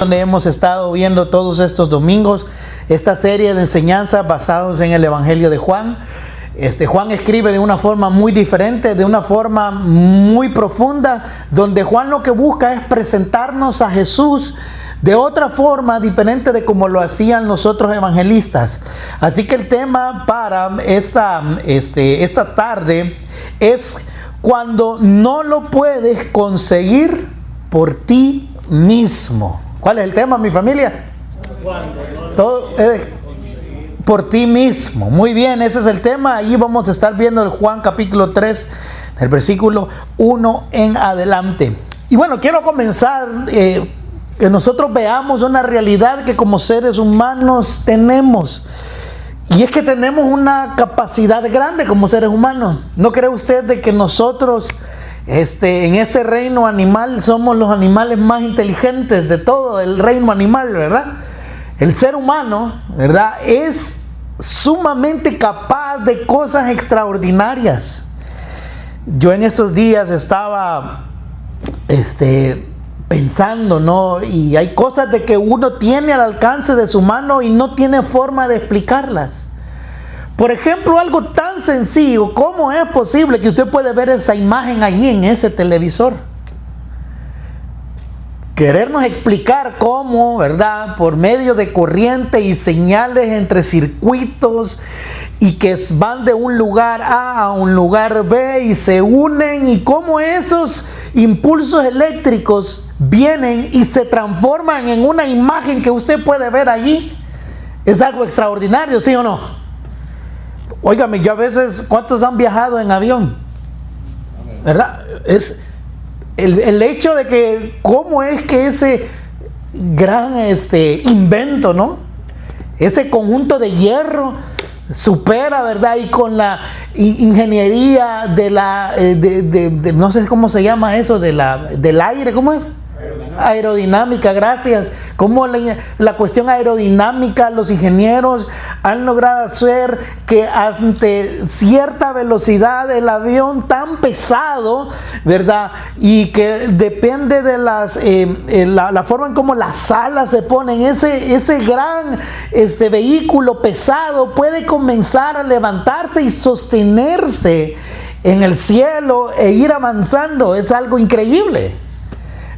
donde hemos estado viendo todos estos domingos esta serie de enseñanzas basadas en el Evangelio de Juan. Juan escribe de una forma muy diferente, de una forma muy profunda, donde Juan lo que busca es presentarnos a Jesús de otra forma diferente de como lo hacían los otros evangelistas. Así que el tema para esta tarde es cuando no lo puedes conseguir por ti mismo. ¿Cuál es el tema, mi familia? Por ti mismo. Muy bien, ese es el tema. Ahí vamos a estar viendo el Juan capítulo 3, el versículo 1 en adelante. Y bueno, quiero comenzar que nosotros veamos una realidad que como seres humanos tenemos. Y es que tenemos una capacidad grande como seres humanos. ¿No cree usted de que nosotros en este reino animal somos los animales más inteligentes de todo el reino animal, verdad? El ser humano, ¿verdad?, es sumamente capaz de cosas extraordinarias. Yo en esos días estaba pensando, ¿no? Y hay cosas de que uno tiene al alcance de su mano y no tiene forma de explicarlas. Por ejemplo, algo tan sencillo, ¿cómo es posible que usted puede ver esa imagen allí en ese televisor? Querernos explicar cómo, ¿verdad?, por medio de corriente y señales entre circuitos y que van de un lugar A a un lugar B y se unen, y cómo esos impulsos eléctricos vienen y se transforman en una imagen que usted puede ver allí. Es algo extraordinario, ¿sí o no? Óigame, yo a veces, ¿cuántos han viajado en avión? ¿Verdad? Es el hecho de que cómo es que ese gran invento, ¿no?, ese conjunto de hierro supera, ¿verdad?, y con la ingeniería de la no sé cómo se llama eso, del aire, ¿cómo es? Aerodinámica, gracias. Como la cuestión aerodinámica, los ingenieros han logrado hacer que ante cierta velocidad el avión tan pesado, ¿verdad?, y que depende de la forma en cómo las alas se ponen, ese gran vehículo pesado puede comenzar a levantarse y sostenerse en el cielo e ir avanzando. Es algo increíble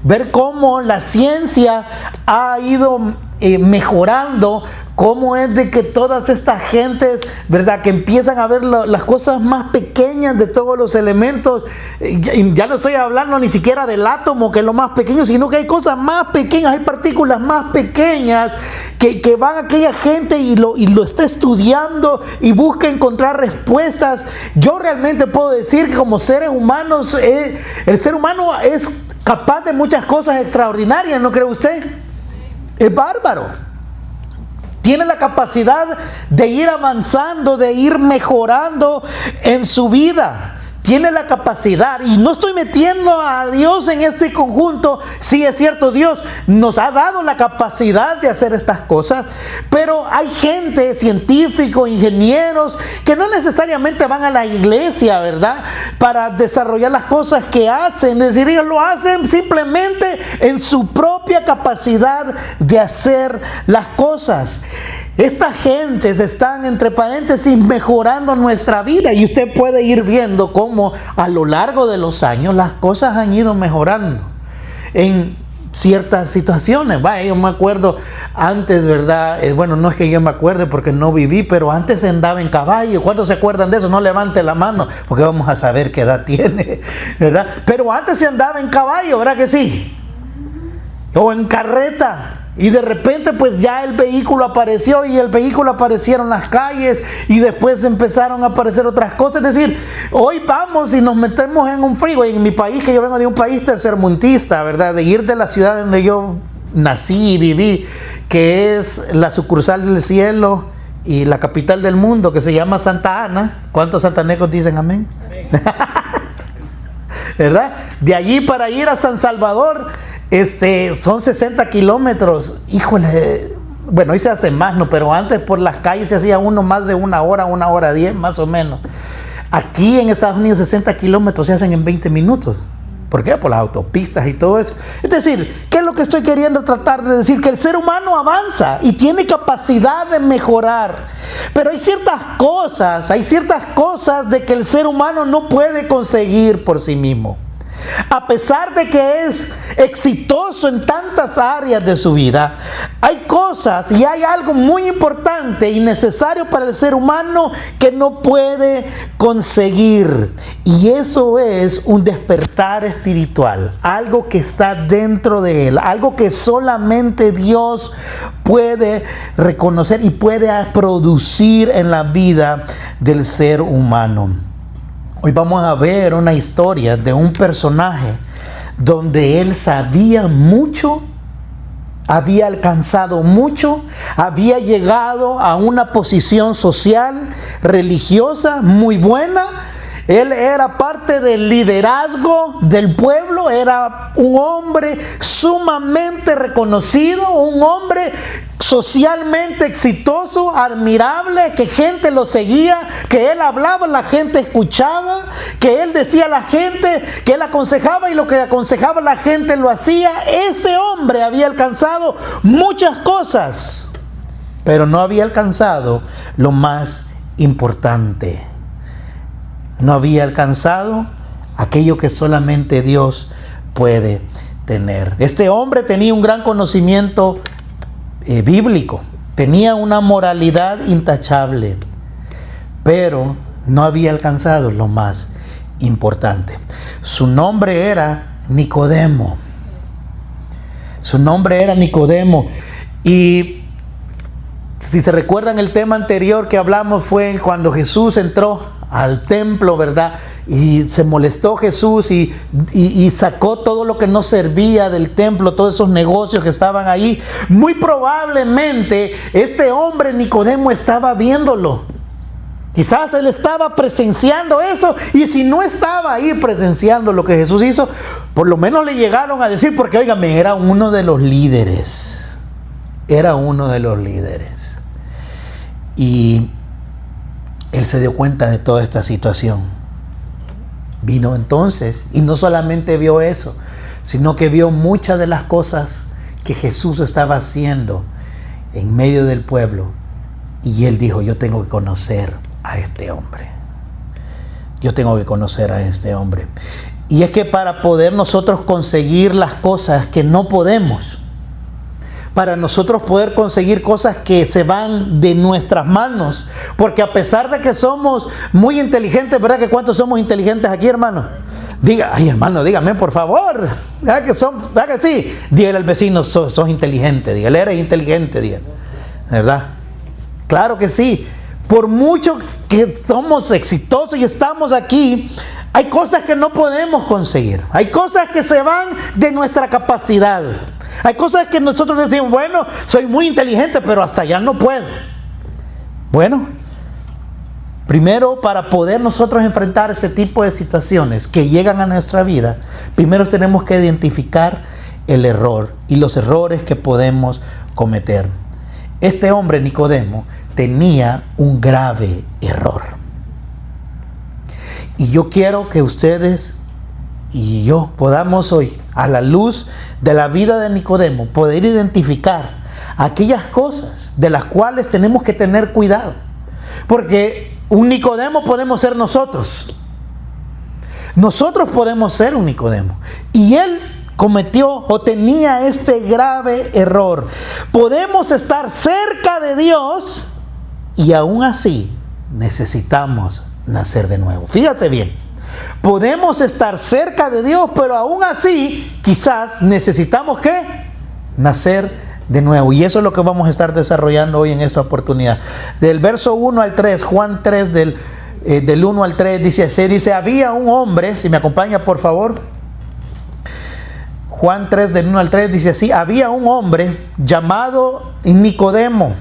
ver cómo la ciencia ha ido mejorando, cómo es de que todas estas gentes, ¿verdad?, que empiezan a ver las cosas más pequeñas de todos los elementos. Ya no estoy hablando ni siquiera del átomo, que es lo más pequeño, sino que hay cosas más pequeñas, hay partículas más pequeñas que van aquella gente y lo está estudiando y busca encontrar respuestas. Yo realmente puedo decir que como seres humanos, el ser humano es capaz de muchas cosas extraordinarias, ¿no cree usted? Es bárbaro. Tiene la capacidad de ir avanzando, de ir mejorando en su vida. Tiene la capacidad, y no estoy metiendo a Dios en este conjunto. Sí, es cierto, Dios nos ha dado la capacidad de hacer estas cosas, pero hay gente, científicos, ingenieros, que no necesariamente van a la iglesia, ¿verdad?, para desarrollar las cosas que hacen. Es decir, ellos lo hacen simplemente en su propia capacidad de hacer las cosas. Estas gentes están, entre paréntesis, mejorando nuestra vida, y usted puede ir viendo cómo a lo largo de los años las cosas han ido mejorando en ciertas situaciones. Yo me acuerdo antes, ¿verdad? Bueno, no es que yo me acuerde porque no viví, pero antes se andaba en caballo. ¿Cuántos se acuerdan de eso? No levante la mano, porque vamos a saber qué edad tiene, ¿verdad? Pero antes se andaba en caballo, ¿verdad que sí? O en carreta. Y de repente pues ya el vehículo apareció, y el vehículo aparecieron las calles, y después empezaron a aparecer otras cosas. Es decir, hoy vamos y nos metemos en un freeway. En mi país, que yo vengo de un país tercermundista, ¿verdad?, de ir de la ciudad donde yo nací y viví, que es la sucursal del cielo y la capital del mundo, que se llama Santa Ana. ¿Cuántos santanecos dicen amén? ¿Verdad? De allí para ir a San Salvador son 60 kilómetros. Híjole, bueno, hoy se hace más, ¿no? Pero antes por las calles se hacía uno más de 1 hora 10 más o menos. Aquí en Estados Unidos 60 kilómetros se hacen en 20 minutos. ¿Por qué? Por las autopistas y todo eso. Es decir, ¿qué es lo que estoy queriendo tratar de decir? Que el ser humano avanza y tiene capacidad de mejorar. Pero hay ciertas cosas de que el ser humano no puede conseguir por sí mismo. A pesar de que es exitoso en tantas áreas de su vida, hay cosas y hay algo muy importante y necesario para el ser humano que no puede conseguir. Y eso es un despertar espiritual, algo que está dentro de él, algo que solamente Dios puede reconocer y puede producir en la vida del ser humano. Hoy vamos a ver una historia de un personaje donde él sabía mucho, había alcanzado mucho, había llegado a una posición social, religiosa muy buena. Él era parte del liderazgo del pueblo, era un hombre sumamente reconocido, un hombre socialmente exitoso, admirable, que gente lo seguía, que él hablaba, la gente escuchaba, que él decía a la gente, que él aconsejaba y lo que aconsejaba la gente lo hacía. Este hombre había alcanzado muchas cosas, pero no había alcanzado lo más importante. No había alcanzado aquello que solamente Dios puede tener. Este hombre tenía un gran conocimiento bíblico, tenía una moralidad intachable, pero no había alcanzado lo más importante. Su nombre era Nicodemo. Su nombre era Nicodemo. Y si se recuerdan, el tema anterior que hablamos fue cuando Jesús entró al templo, ¿verdad? Y se molestó Jesús y sacó todo lo que no servía del templo, todos esos negocios que estaban ahí. Muy probablemente este hombre Nicodemo estaba viéndolo. Quizás él estaba presenciando eso, y si no estaba ahí presenciando lo que Jesús hizo, por lo menos le llegaron a decir, porque óigame, era uno de los líderes. Era uno de los líderes. Y él se dio cuenta de toda esta situación. Vino entonces y no solamente vio eso, sino que vio muchas de las cosas que Jesús estaba haciendo en medio del pueblo. Y él dijo, yo tengo que conocer a este hombre. Yo tengo que conocer a este hombre. Y es que para poder nosotros conseguir las cosas que no podemos, para nosotros poder conseguir cosas que se van de nuestras manos, porque a pesar de que somos muy inteligentes, ¿verdad? Que ¿cuántos somos inteligentes aquí, hermano? Diga, ay, hermano, dígame por favor, ¿verdad que sí? Dígale al vecino, sos inteligente, dígale, eres inteligente, dígale, ¿verdad? Claro que sí. Por mucho que somos exitosos y estamos aquí, hay cosas que no podemos conseguir. Hay cosas que se van de nuestra capacidad. Hay cosas que nosotros decimos, bueno, soy muy inteligente, pero hasta allá no puedo. Bueno, primero, para poder nosotros enfrentar ese tipo de situaciones que llegan a nuestra vida, primero tenemos que identificar el error y los errores que podemos cometer. Este hombre, Nicodemo, tenía un grave error. Y yo quiero que ustedes y yo podamos hoy, a la luz de la vida de Nicodemo, poder identificar aquellas cosas de las cuales tenemos que tener cuidado. Porque un Nicodemo podemos ser nosotros. Nosotros podemos ser un Nicodemo. Y él cometió o tenía este grave error. Podemos estar cerca de Dios y aún así necesitamos nacer de nuevo. Fíjate bien. Podemos estar cerca de Dios, pero aún así quizás necesitamos ¿qué? Nacer de nuevo. Y eso es lo que vamos a estar desarrollando hoy en esta oportunidad. Del verso 1 al 3, Juan 3 del 1 al 3 dice, había un hombre, si me acompaña por favor. Juan 3 del 1 al 3 dice así, había un hombre llamado Nicodemo.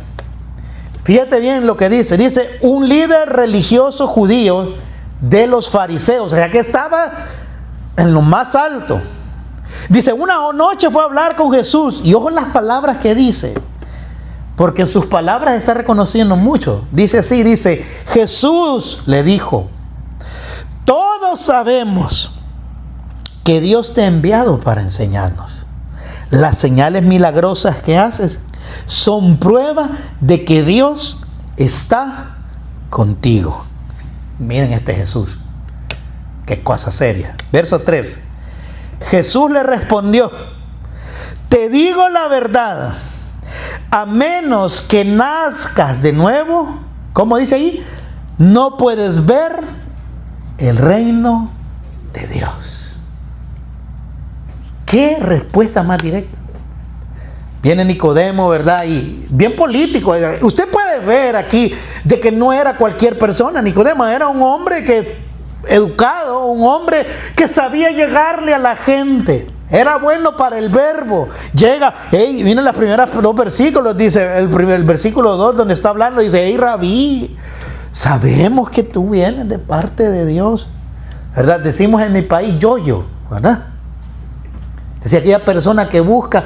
Fíjate bien lo que dice, un líder religioso judío de los fariseos, o sea que estaba en lo más alto. Dice, una noche fue a hablar con Jesús, y ojo las palabras que dice, porque en sus palabras está reconociendo mucho. Dice así, Jesús le dijo, todos sabemos que Dios te ha enviado para enseñarnos. Las señales milagrosas que haces son prueba de que Dios está contigo. Miren este Jesús. Qué cosa seria. Verso 3. Jesús le respondió: te digo la verdad, a menos que nazcas de nuevo, ¿cómo dice ahí? No puedes ver el reino de Dios. ¿Qué respuesta más directa? Viene Nicodemo, ¿verdad? Y bien político. Usted puede ver aquí de que no era cualquier persona. Nicodemo era un hombre educado, un hombre que sabía llegarle a la gente. Era bueno para el verbo. Llega, miren las primeras dos versículos, dice el versículo 2 donde está hablando, dice: hey, Rabí, sabemos que tú vienes de parte de Dios, ¿verdad? Decimos en mi país, yo, ¿verdad? Decía aquella persona que busca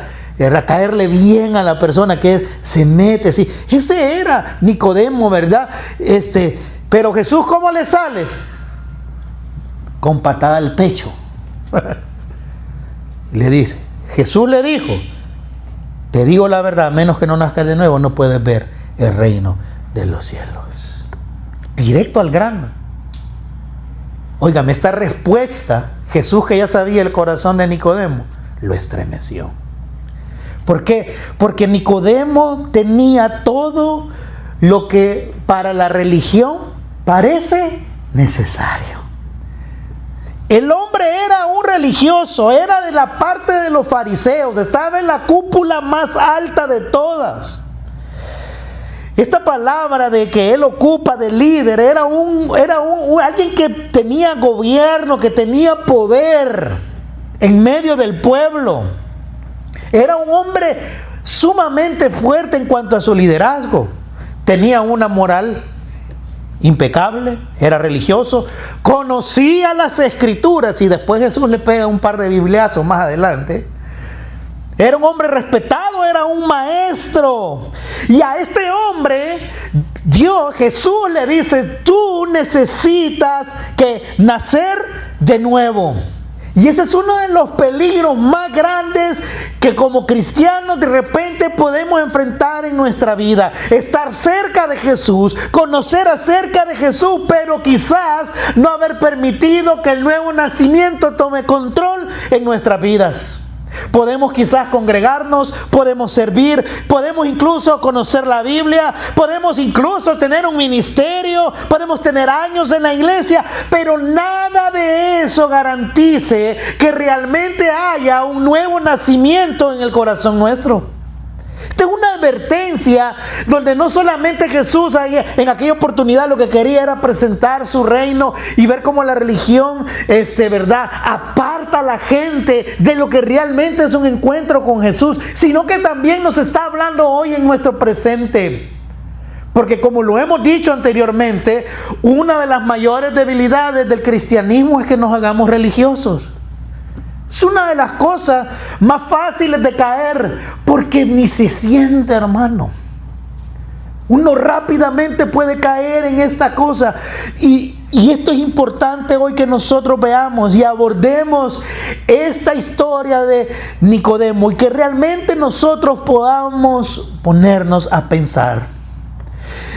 caerle bien a la persona, que se mete, sí. Ese era Nicodemo, ¿verdad? Pero Jesús, ¿cómo le sale? Con patada al pecho. Le dice, Jesús le dijo: te digo la verdad, a menos que no nazcas de nuevo, no puedes ver el reino de los cielos. Directo al grano. Óigame, esta respuesta, Jesús, que ya sabía el corazón de Nicodemo, lo estremeció. ¿Por qué? Porque Nicodemo tenía todo lo que para la religión parece necesario. El hombre era un religioso, era de la parte de los fariseos, estaba en la cúpula más alta de todas. Esta palabra de que él ocupa de líder era alguien que tenía gobierno, que tenía poder en medio del pueblo. Era un hombre sumamente fuerte en cuanto a su liderazgo. Tenía una moral impecable, era religioso, conocía las escrituras, y después Jesús le pega un par de bibliazos más adelante. Era un hombre respetado, era un maestro. Y a este hombre, Jesús le dice: tú necesitas que nacer de nuevo. Y ese es uno de los peligros más grandes que como cristianos de repente podemos enfrentar en nuestra vida. Estar cerca de Jesús, conocer acerca de Jesús, pero quizás no haber permitido que el nuevo nacimiento tome control en nuestras vidas. Podemos quizás congregarnos, podemos servir, podemos incluso conocer la Biblia, podemos incluso tener un ministerio, podemos tener años en la iglesia, pero nada de eso garantice que realmente haya un nuevo nacimiento en el corazón nuestro. Esta es una advertencia donde no solamente Jesús en aquella oportunidad lo que quería era presentar su reino y ver cómo la religión, ¿verdad?, aparta a la gente de lo que realmente es un encuentro con Jesús, sino que también nos está hablando hoy en nuestro presente. Porque como lo hemos dicho anteriormente, una de las mayores debilidades del cristianismo es que nos hagamos religiosos. Es una de las cosas más fáciles de caer, porque ni se siente, hermano. Uno rápidamente puede caer en esta cosa. Y esto es importante hoy que nosotros veamos y abordemos esta historia de Nicodemo, y que realmente nosotros podamos ponernos a pensar.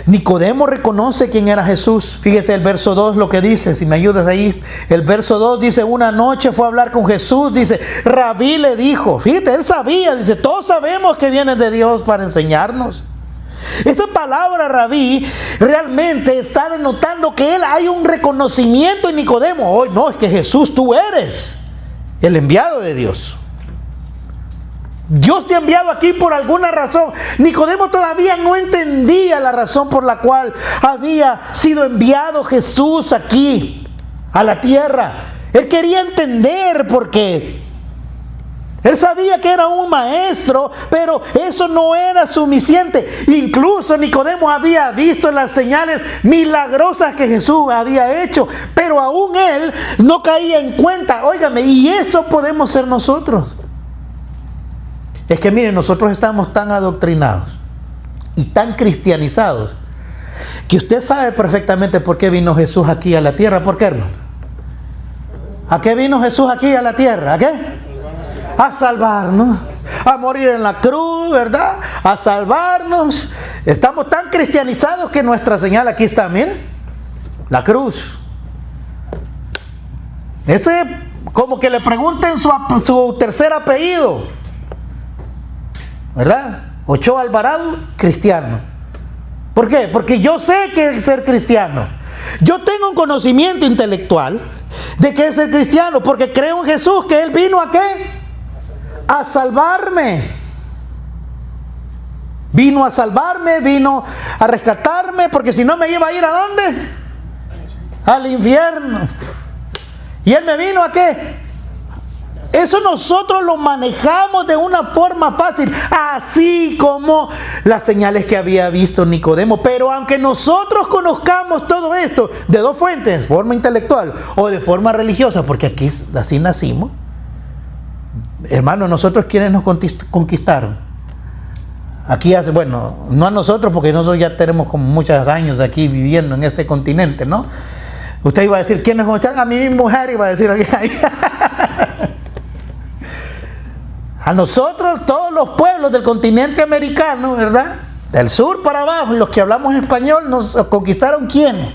Nicodemo reconoce quién era Jesús. Fíjese el verso 2 lo que dice, si me ayudas ahí. El verso 2 dice: una noche fue a hablar con Jesús, dice, Rabí le dijo. Fíjate, él sabía, dice, todos sabemos que viene de Dios para enseñarnos. Esta palabra Rabí realmente está denotando que hay un reconocimiento en Nicodemo. Hoy no, es que Jesús, tú eres el enviado de Dios. Dios te ha enviado aquí por alguna razón. Nicodemo todavía no entendía la razón por la cual había sido enviado Jesús aquí a la tierra. Él quería entender por qué. Él sabía que era un maestro, pero eso no era suficiente. Incluso Nicodemo había visto las señales milagrosas que Jesús había hecho, pero aún él no caía en cuenta. Óigame, y eso podemos ser nosotros. Es que miren, nosotros estamos tan adoctrinados y tan cristianizados que usted sabe perfectamente por qué vino Jesús aquí a la tierra. ¿Por qué, hermano? ¿A qué vino Jesús aquí a la tierra? ¿A qué? A salvarnos. A morir en la cruz, ¿verdad? A salvarnos. Estamos tan cristianizados que nuestra señal aquí está, miren. La cruz. Ese, como que le pregunten su tercer apellido, ¿verdad? Ochoa Alvarado, cristiano. ¿Por qué? Porque yo sé que es ser cristiano. Yo tengo un conocimiento intelectual de que es ser cristiano, porque creo en Jesús, que Él vino ¿a qué? A salvarme. Vino a salvarme, vino a rescatarme, porque si no me iba a ir ¿a dónde? Al infierno. ¿Y Él me vino a qué? Eso nosotros lo manejamos de una forma fácil, así como las señales que había visto Nicodemo. Pero aunque nosotros conozcamos todo esto de dos fuentes, de forma intelectual o de forma religiosa, porque aquí así nacimos, hermanos, nosotros quienes nos conquistaron. Aquí hace, bueno, no a nosotros, porque nosotros ya tenemos como muchos años aquí viviendo en este continente, ¿no? Usted iba a decir, ¿quiénes conquistaron? A mí mi mujer iba a decir aquí. A nosotros, todos los pueblos del continente americano, ¿verdad? Del sur para abajo, los que hablamos español, nos conquistaron ¿quiénes?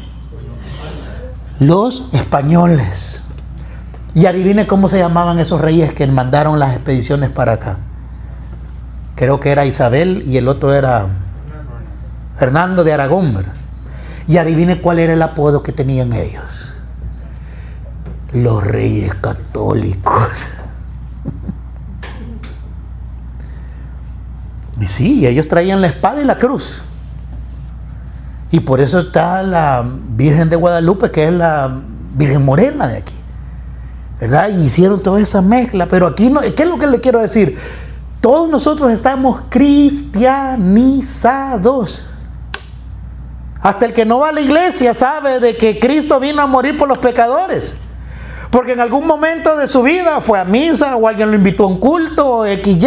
Los españoles. Y adivine cómo se llamaban esos reyes que mandaron las expediciones para acá. Creo que era Isabel y el otro era Fernando de Aragón, ¿verdad? Y adivine cuál era el apodo que tenían ellos. Los reyes católicos. Y sí, ellos traían la espada y la cruz. Y por eso está la Virgen de Guadalupe, que es la Virgen Morena de aquí, ¿verdad? Y hicieron toda esa mezcla. Pero aquí no, ¿qué es lo que le quiero decir? Todos nosotros estamos cristianizados. Hasta el que no va a la iglesia sabe de que Cristo vino a morir por los pecadores. Porque en algún momento de su vida fue a misa o alguien lo invitó a un culto o XY,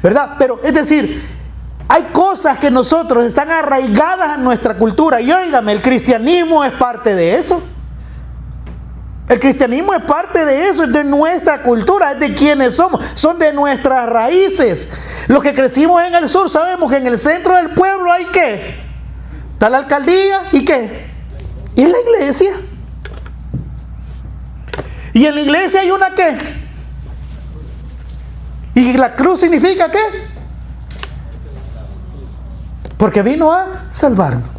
¿verdad? Pero es decir, hay cosas que nosotros están arraigadas a nuestra cultura. Y óigame, el cristianismo es parte de eso. El cristianismo es parte de eso, es de nuestra cultura, es de quienes somos, son de nuestras raíces. Los que crecimos en el sur sabemos que en el centro del pueblo hay ¿qué? Está la alcaldía y ¿qué? Y la iglesia. Y en la iglesia hay una ¿qué? Y la cruz significa ¿qué? Porque vino a salvarnos.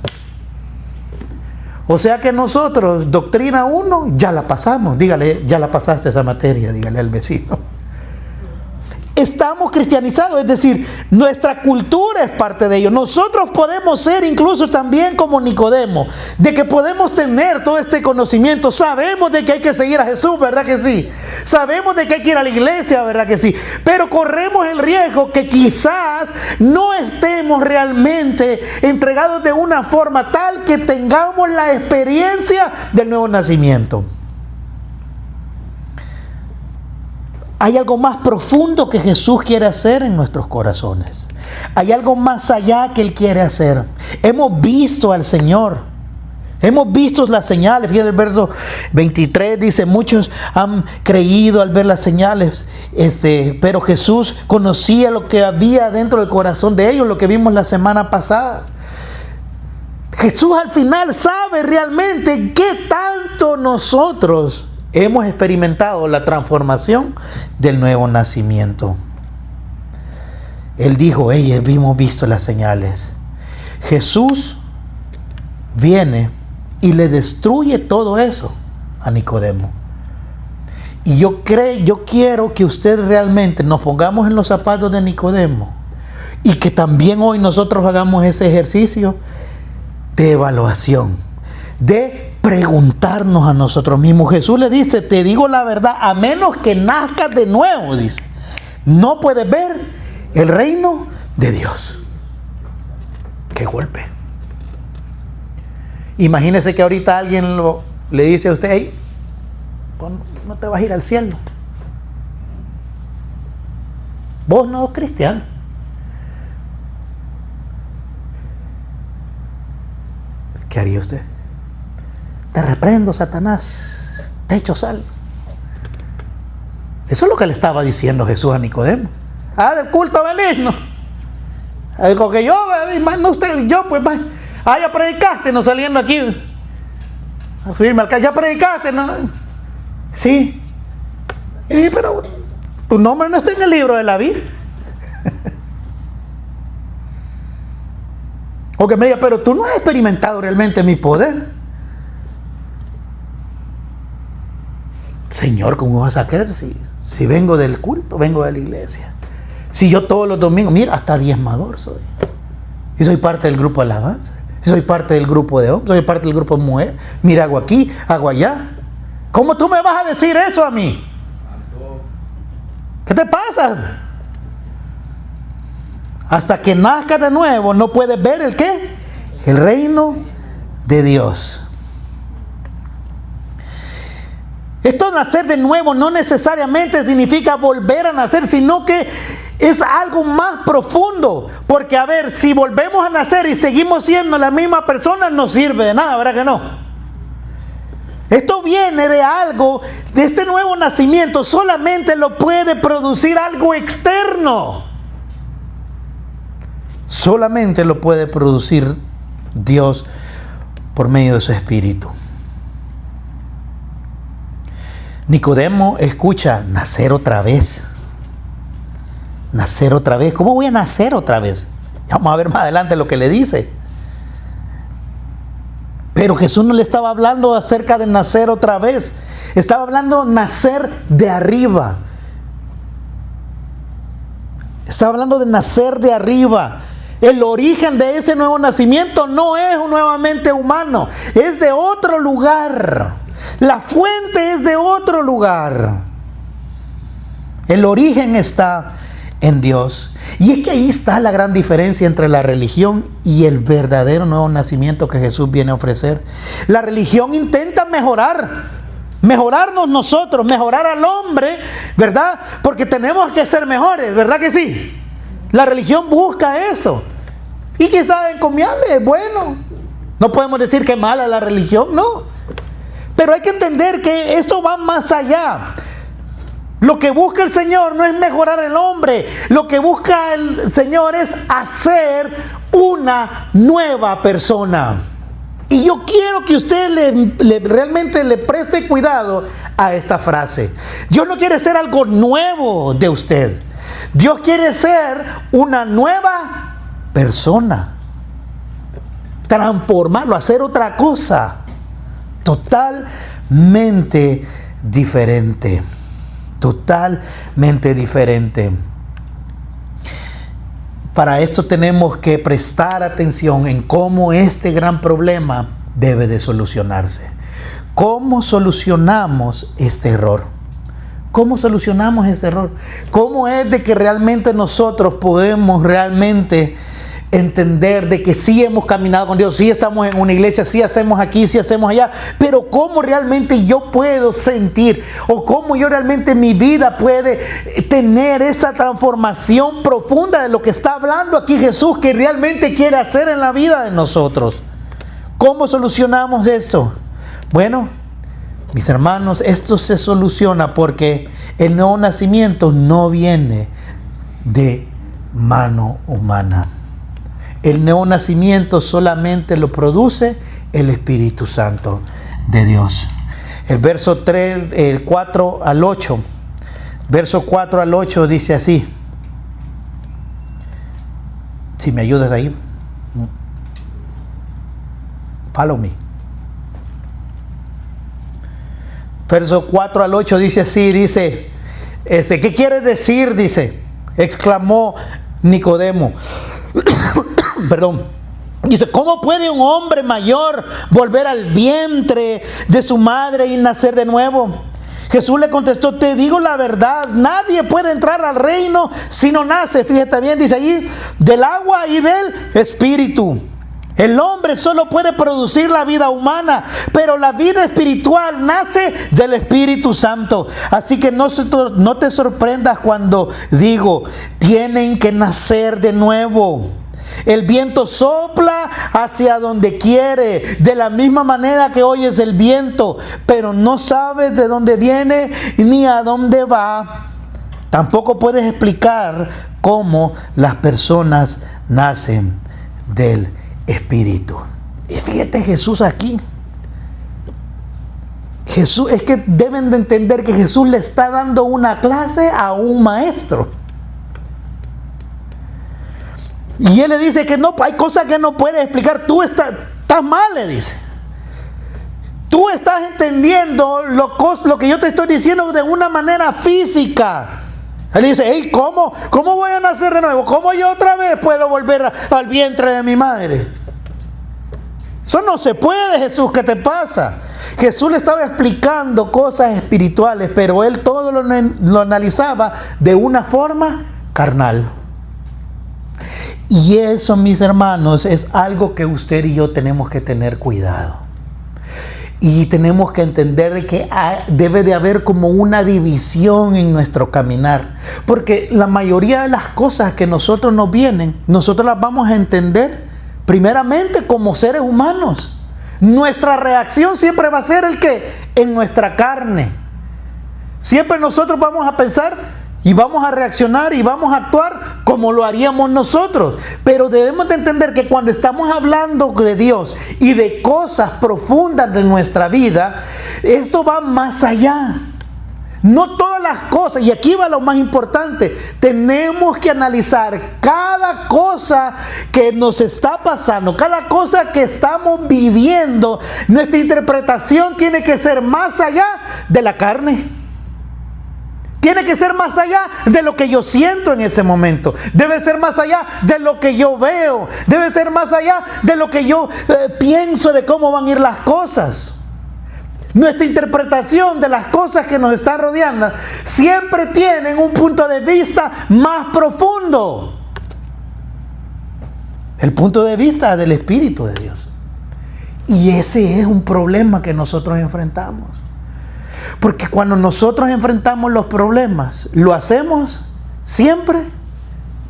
O sea que nosotros, doctrina 1, ya la pasamos. Dígale, ya la pasaste esa materia, dígale al vecino. Estamos cristianizados, es decir, nuestra cultura es parte de ello. Nosotros podemos ser incluso también como Nicodemo, de que podemos tener todo este conocimiento. Sabemos de que hay que seguir a Jesús, ¿verdad que sí? Sabemos de que hay que ir a la iglesia, ¿verdad que sí? Pero corremos el riesgo que quizás no estemos realmente entregados de una forma tal que tengamos la experiencia del nuevo nacimiento. Hay algo más profundo que Jesús quiere hacer en nuestros corazones. Hay algo más allá que Él quiere hacer. Hemos visto al Señor. Hemos visto las señales. Fíjate el verso 23 dice, muchos han creído al ver las señales. Pero Jesús conocía lo que había dentro del corazón de ellos, lo que vimos la semana pasada. Jesús al final sabe realmente qué tanto nosotros hemos experimentado la transformación del nuevo nacimiento. Él dijo, hemos visto las señales. Jesús viene y le destruye todo eso a Nicodemo. Y yo quiero que usted realmente nos pongamos en los zapatos de Nicodemo y que también hoy nosotros hagamos ese ejercicio de evaluación, de preguntarnos a nosotros mismos. Jesús le dice, te digo la verdad, a menos que nazcas de nuevo, dice, no puedes ver el reino de Dios. ¡Qué golpe! Imagínese que ahorita alguien le dice a usted, hey, no te vas a ir al cielo. Vos no sos cristiano. ¿Qué haría usted? Te reprendo, Satanás, te echo sal. Eso es lo que le estaba diciendo Jesús a Nicodemo. Del culto venís, ¿no? Dijo que yo, no usted, yo pues, ya predicaste, no saliendo aquí. A subirme al carro, ya predicaste, ¿no? Sí. Pero tu nombre no está en el libro de la vida. O que me diga, pero tú no has experimentado realmente mi poder. Señor, ¿cómo vas a creer si vengo del culto, vengo de la iglesia? Si yo todos los domingos, mira, hasta diezmador soy. Y soy parte del grupo de alabanza. Y soy parte del grupo de hombres, soy parte del grupo de mujeres. Mira, hago aquí, hago allá. ¿Cómo tú me vas a decir eso a mí? ¿Qué te pasa? Hasta que nazca de nuevo no puedes ver el ¿qué? El reino de Dios. Esto nacer de nuevo no necesariamente significa volver a nacer, sino que es algo más profundo. Porque a ver, si volvemos a nacer y seguimos siendo la misma persona, no sirve de nada, ¿verdad que no? Esto viene de algo, de este nuevo nacimiento solamente lo puede producir algo externo. Solamente lo puede producir Dios por medio de su Espíritu. Nicodemo escucha, nacer otra vez. Nacer otra vez. ¿Cómo voy a nacer otra vez? Vamos a ver más adelante lo que le dice. Pero Jesús no le estaba hablando acerca de nacer otra vez. Estaba hablando nacer de arriba. Estaba hablando de nacer de arriba. El origen de ese nuevo nacimiento no es nuevamente humano, es de otro lugar. La fuente es de otro lugar. El origen está en Dios. Y es que ahí está la gran diferencia entre la religión y el verdadero nuevo nacimiento que Jesús viene a ofrecer. La religión intenta mejorarnos nosotros, mejorar al hombre, ¿verdad? Porque tenemos que ser mejores, ¿verdad que sí? La religión busca eso. Y quizás encomiable, es bueno. No podemos decir que es mala la religión, no. Pero hay que entender que esto va más allá. Lo que busca el Señor no es mejorar el hombre. Lo que busca el Señor es hacer una nueva persona. Y yo quiero que usted realmente le preste cuidado a esta frase. Dios no quiere ser algo nuevo de usted. Dios quiere ser una nueva persona. Transformarlo, hacer otra cosa. Totalmente diferente. Totalmente diferente. Para esto tenemos que prestar atención en cómo este gran problema debe de solucionarse. ¿Cómo solucionamos este error? ¿Cómo solucionamos este error? ¿Cómo es de que realmente nosotros podemos realmente entender de que sí hemos caminado con Dios, sí estamos en una iglesia, sí hacemos aquí, sí hacemos allá, pero cómo realmente yo puedo sentir o cómo yo realmente mi vida puede tener esa transformación profunda de lo que está hablando aquí Jesús, que realmente quiere hacer en la vida de nosotros? ¿Cómo solucionamos esto? Bueno, mis hermanos, esto se soluciona porque el nuevo nacimiento no viene de mano humana. El nuevo nacimiento solamente lo produce el Espíritu Santo de Dios. El verso 3, el 4 al 8. Verso 4 al 8 dice así. Si me ayudas ahí. Follow me. Verso 4 al 8 dice así, dice, ¿qué quiere decir? Dice, exclamó Nicodemo. Perdón. Dice, ¿cómo puede un hombre mayor volver al vientre de su madre y nacer de nuevo? Jesús le contestó, te digo la verdad, nadie puede entrar al reino si no nace, fíjate bien, dice allí, del agua y del espíritu. El hombre solo puede producir la vida humana, pero la vida espiritual nace del Espíritu Santo. Así que no te sorprendas cuando digo, tienen que nacer de nuevo. El viento sopla hacia donde quiere, de la misma manera que oyes el viento, pero no sabes de dónde viene ni a dónde va. Tampoco puedes explicar cómo las personas nacen del Espíritu. Y fíjate Jesús aquí. Jesús, es que deben de entender que Jesús le está dando una clase a un maestro. Y él le dice que no, hay cosas que no puedes explicar. Tú estás mal, le dice. Tú estás entendiendo lo que yo te estoy diciendo de una manera física. Él dice, hey, ¿cómo voy a nacer de nuevo? ¿Cómo yo otra vez puedo volver al vientre de mi madre? Eso no se puede, Jesús, ¿qué te pasa? Jesús le estaba explicando cosas espirituales, pero él todo lo analizaba de una forma carnal. Y eso, mis hermanos, es algo que usted y yo tenemos que tener cuidado. Y tenemos que entender que debe de haber como una división en nuestro caminar. Porque la mayoría de las cosas que nosotros nos vienen, nosotros las vamos a entender primeramente como seres humanos. Nuestra reacción siempre va a ser el que en nuestra carne. Siempre nosotros vamos a pensar y vamos a reaccionar y vamos a actuar como lo haríamos nosotros. Pero debemos de entender que cuando estamos hablando de Dios y de cosas profundas de nuestra vida, esto va más allá. No todas las cosas, y aquí va lo más importante, tenemos que analizar cada cosa que nos está pasando, cada cosa que estamos viviendo. Nuestra interpretación tiene que ser más allá de la carne. Tiene que ser más allá de lo que yo siento en ese momento. Debe ser más allá de lo que yo veo. Debe ser más allá de lo que yo pienso de cómo van a ir las cosas. Nuestra interpretación de las cosas que nos están rodeando siempre tienen un punto de vista más profundo. El punto de vista del Espíritu de Dios. Y ese es un problema que nosotros enfrentamos. Porque cuando nosotros enfrentamos los problemas, lo hacemos siempre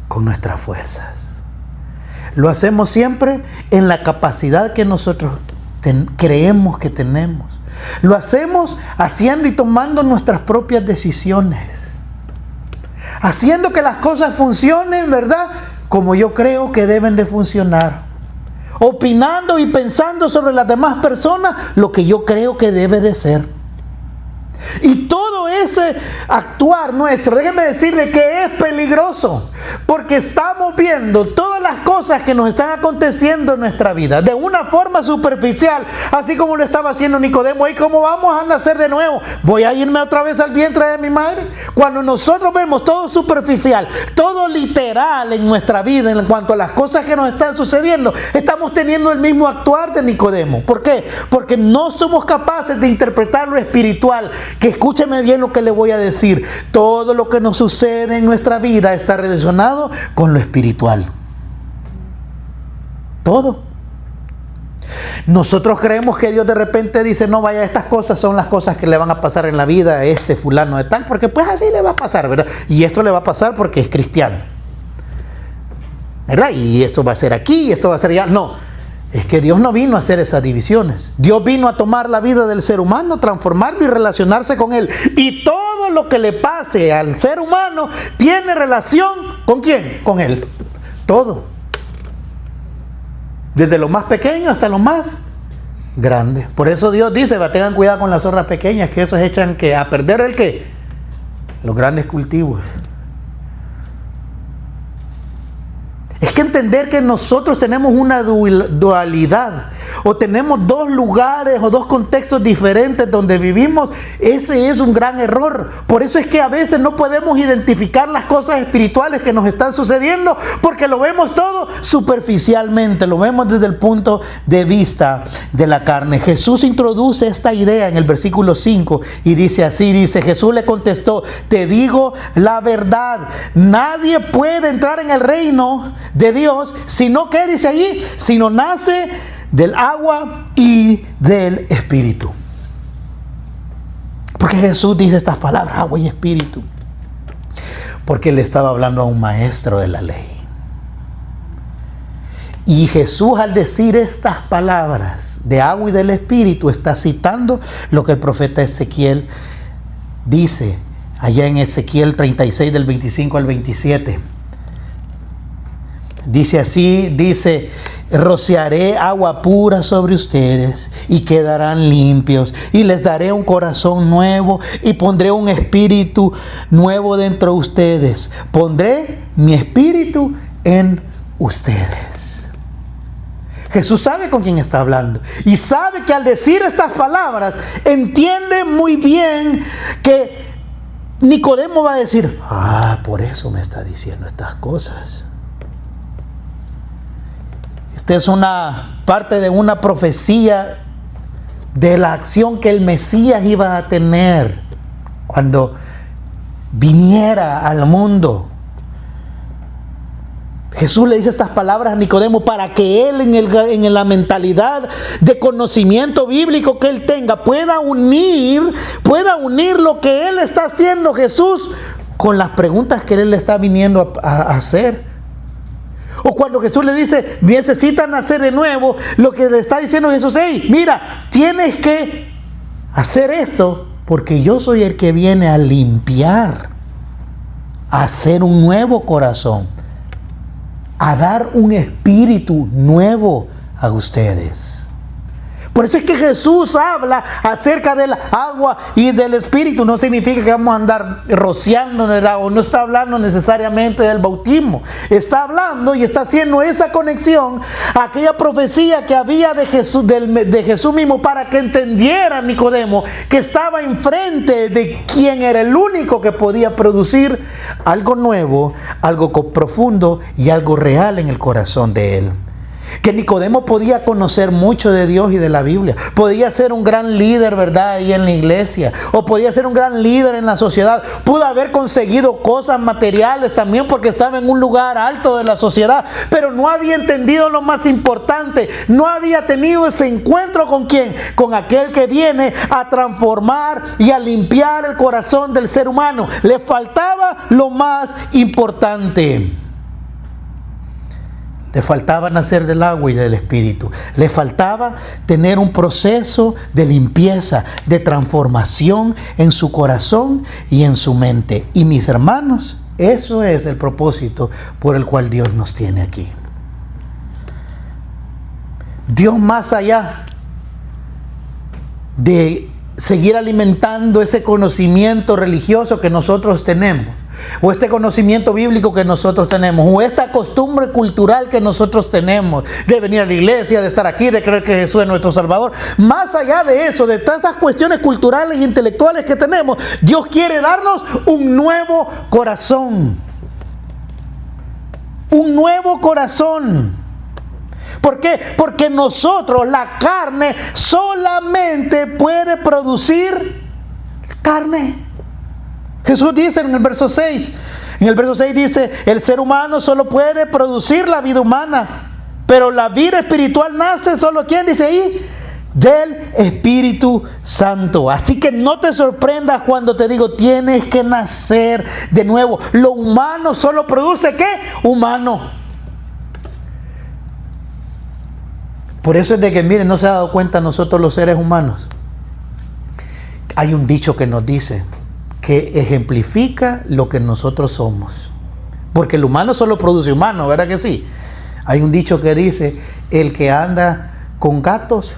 con nuestras fuerzas. Lo hacemos siempre en la capacidad que nosotros creemos que tenemos. Lo hacemos haciendo y tomando nuestras propias decisiones. Haciendo que las cosas funcionen, ¿verdad?, como yo creo que deben de funcionar. Opinando y pensando sobre las demás personas lo que yo creo que debe de ser. Y todo ese actuar nuestro, déjenme decirle que es peligroso, porque estamos viendo todas las cosas que nos están aconteciendo en nuestra vida de una forma superficial, así como lo estaba haciendo Nicodemo. ¿Y cómo vamos a nacer de nuevo? ¿Voy a irme otra vez al vientre de mi madre? Cuando nosotros vemos todo superficial, todo literal en nuestra vida en cuanto a las cosas que nos están sucediendo, estamos teniendo el mismo actuar de Nicodemo. ¿Por qué? Porque no somos capaces de interpretar lo espiritual. Que escúcheme bien lo que le voy a decir. Todo lo que nos sucede en nuestra vida está relacionado con lo espiritual. Todo. Nosotros creemos que Dios de repente dice, no, vaya, estas cosas son las cosas que le van a pasar en la vida a este fulano de tal, porque pues así le va a pasar, ¿verdad? Y esto le va a pasar porque es cristiano, ¿verdad? Y esto va a ser aquí y esto va a ser allá. No. Es que Dios no vino a hacer esas divisiones. Dios vino a tomar la vida del ser humano, transformarlo y relacionarse con él. Y todo lo que le pase al ser humano tiene relación ¿con quién? Con él. Todo. Desde lo más pequeño hasta lo más grande. Por eso Dios dice, tengan cuidado con las zorras pequeñas, que esos echan a perder el qué, los grandes cultivos. Es que entender que nosotros tenemos una dualidad, o tenemos dos lugares o dos contextos diferentes donde vivimos, ese es un gran error. Por eso es que a veces no podemos identificar las cosas espirituales que nos están sucediendo, porque lo vemos todo superficialmente, lo vemos desde el punto de vista de la carne. Jesús introduce esta idea en el versículo 5 y dice así, Jesús le contestó, te digo la verdad, nadie puede entrar en el reino de Dios, sino que dice allí, sino nace del agua y del Espíritu. Porque Jesús dice estas palabras, agua y Espíritu, porque le estaba hablando a un maestro de la ley. Y Jesús, al decir estas palabras de agua y del Espíritu, está citando lo que el profeta Ezequiel dice allá en Ezequiel 36 del 25 al 27. Dice así, dice: rociaré agua pura sobre ustedes y quedarán limpios, y les daré un corazón nuevo y pondré un espíritu nuevo dentro de ustedes. Pondré mi espíritu en ustedes. Jesús sabe con quién está hablando y sabe que al decir estas palabras entiende muy bien que Nicodemo va a decir: por eso me está diciendo estas cosas. Esta es una parte de una profecía de la acción que el Mesías iba a tener cuando viniera al mundo. Jesús le dice estas palabras a Nicodemo para que él en la mentalidad de conocimiento bíblico que él tenga pueda unir lo que él está haciendo Jesús con las preguntas que él le está viniendo a hacer. O cuando Jesús le dice: necesitan nacer de nuevo, lo que le está diciendo Jesús: hey, mira, tienes que hacer esto porque yo soy el que viene a limpiar, a hacer un nuevo corazón, a dar un espíritu nuevo a ustedes. Por eso es que Jesús habla acerca del agua y del Espíritu. No significa que vamos a andar rociando en el agua. No está hablando necesariamente del bautismo. Está hablando y está haciendo esa conexión a aquella profecía que había de Jesús mismo, para que entendiera Nicodemo que estaba enfrente de quien era el único que podía producir algo nuevo, algo profundo y algo real en el corazón de él. Que Nicodemo podía conocer mucho de Dios y de la Biblia. Podía ser un gran líder, ¿verdad?, ahí en la iglesia. O podía ser un gran líder en la sociedad. Pudo haber conseguido cosas materiales también porque estaba en un lugar alto de la sociedad. Pero no había entendido lo más importante. No había tenido ese encuentro ¿con quién? Con aquel que viene a transformar y a limpiar el corazón del ser humano. Le faltaba lo más importante. Le faltaba nacer del agua y del Espíritu. Le faltaba tener un proceso de limpieza, de transformación en su corazón y en su mente. Y mis hermanos, eso es el propósito por el cual Dios nos tiene aquí. Dios, más allá de seguir alimentando ese conocimiento religioso que nosotros tenemos, o este conocimiento bíblico que nosotros tenemos, o esta costumbre cultural que nosotros tenemos de venir a la iglesia, de estar aquí, de creer que Jesús es nuestro Salvador, más allá de eso, de todas estas cuestiones culturales e intelectuales que tenemos, Dios quiere darnos un nuevo corazón. Un nuevo corazón. ¿Por qué? Porque nosotros, la carne, solamente puede producir carne. Jesús dice en el verso 6, dice: el ser humano solo puede producir la vida humana, pero la vida espiritual nace solo, ¿quién dice ahí? Del Espíritu Santo. Así que no te sorprendas cuando te digo: tienes que nacer de nuevo. Lo humano solo produce ¿qué? Humano. Por eso es de que, miren, no se ha dado cuenta nosotros los seres humanos. Hay un dicho que nos dice, que ejemplifica lo que nosotros somos. Porque el humano solo produce humano, ¿verdad que sí? Hay un dicho que dice: el que anda con gatos,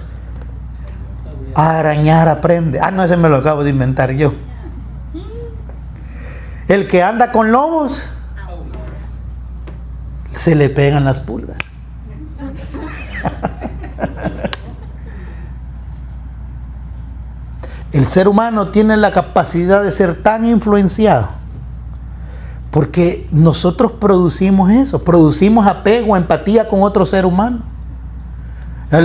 a arañar aprende. No, ese me lo acabo de inventar yo. El que anda con lobos, se le pegan las pulgas. El ser humano tiene la capacidad de ser tan influenciado porque nosotros producimos eso, producimos apego, empatía con otro ser humano.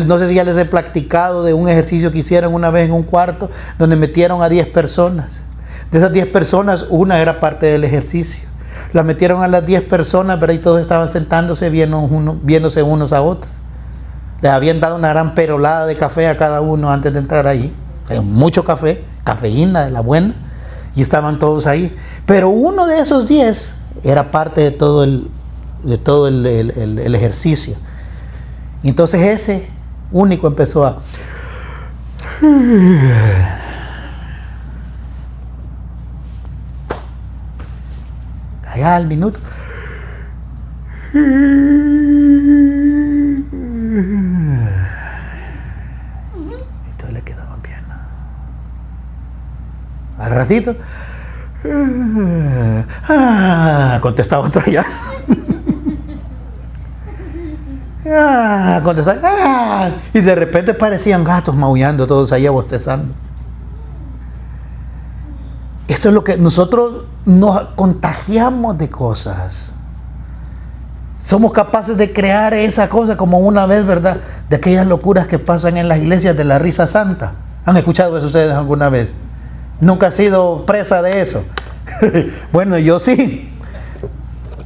No sé si ya les he platicado de un ejercicio que hicieron una vez en un cuarto donde metieron a 10 personas. De esas 10 personas, una era parte del ejercicio. La metieron a las 10 personas, pero ahí todos estaban sentándose viéndose unos a otros. Les habían dado una gran perolada de café a cada uno antes de entrar ahí. Mucho café, cafeína de la buena, y estaban todos ahí. Pero uno de esos 10 era parte de todo el ejercicio. Y entonces ese único empezó a... Allá al minuto. Entonces le quedaban bien. Al ratito. Contestaba otra ya. Contestaba. Y de repente parecían gatos maullando todos allá bostezando. Eso es lo que nosotros nos contagiamos de cosas. Somos capaces de crear esa cosa como una vez, ¿verdad? De aquellas locuras que pasan en las iglesias de la risa santa. ¿Han escuchado eso ustedes alguna vez? ¿Nunca han sido presa de eso? Bueno, yo sí.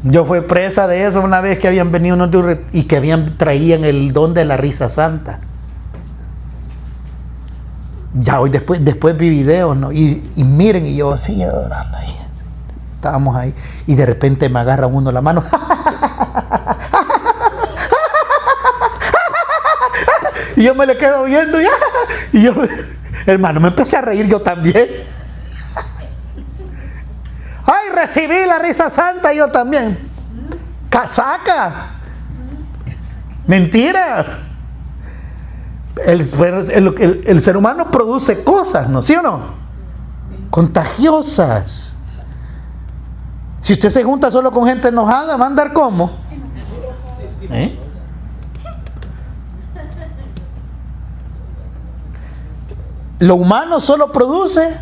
Yo fui presa de eso una vez que habían venido unos y que traían el don de la risa santa. Ya hoy después vi videos, ¿no? Y miren, y yo así adorando ahí. Estábamos ahí y de repente me agarra uno la mano. Y yo me le quedo viendo y yo, hermano, me empecé a reír yo también. Ay, recibí la risa santa yo también. Casaca. Mentira. El ser humano produce cosas, ¿no? ¿Sí o no? Contagiosas. Si usted se junta solo con gente enojada, ¿va a andar cómo? Lo humano solo produce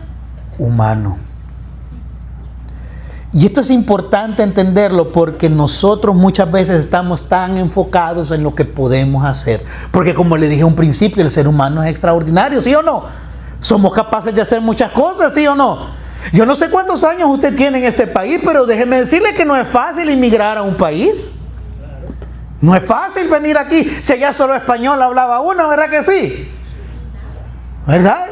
humano. Y esto es importante entenderlo porque nosotros muchas veces estamos tan enfocados en lo que podemos hacer. Porque como le dije a un principio, el ser humano es extraordinario, ¿sí o no? Somos capaces de hacer muchas cosas, ¿sí o no? Yo no sé cuántos años usted tiene en este país, pero déjeme decirle que no es fácil inmigrar a un país. No es fácil venir aquí. Si allá solo español hablaba uno, ¿verdad que sí? ¿Verdad?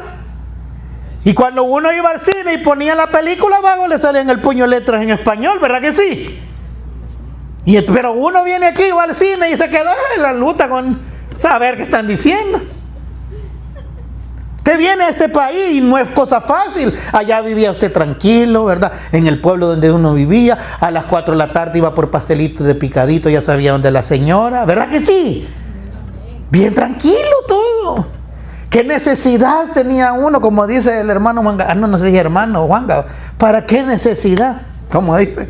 Y cuando uno iba al cine y ponía la película abajo, le salían el puño de letras en español, ¿verdad que sí? Pero uno viene aquí, va al cine y se queda en la luta con saber qué están diciendo. Usted viene a este país y no es cosa fácil. Allá vivía usted tranquilo, ¿verdad? En el pueblo donde uno vivía, a las 4 de la tarde iba por pastelitos de picadito, ya sabía dónde la señora, ¿verdad que sí? Bien tranquilo todo. ¿Qué necesidad tenía uno? Como dice el hermano Juanga, no sé si hermano Juanga, ¿para qué necesidad? ¿Cómo dice?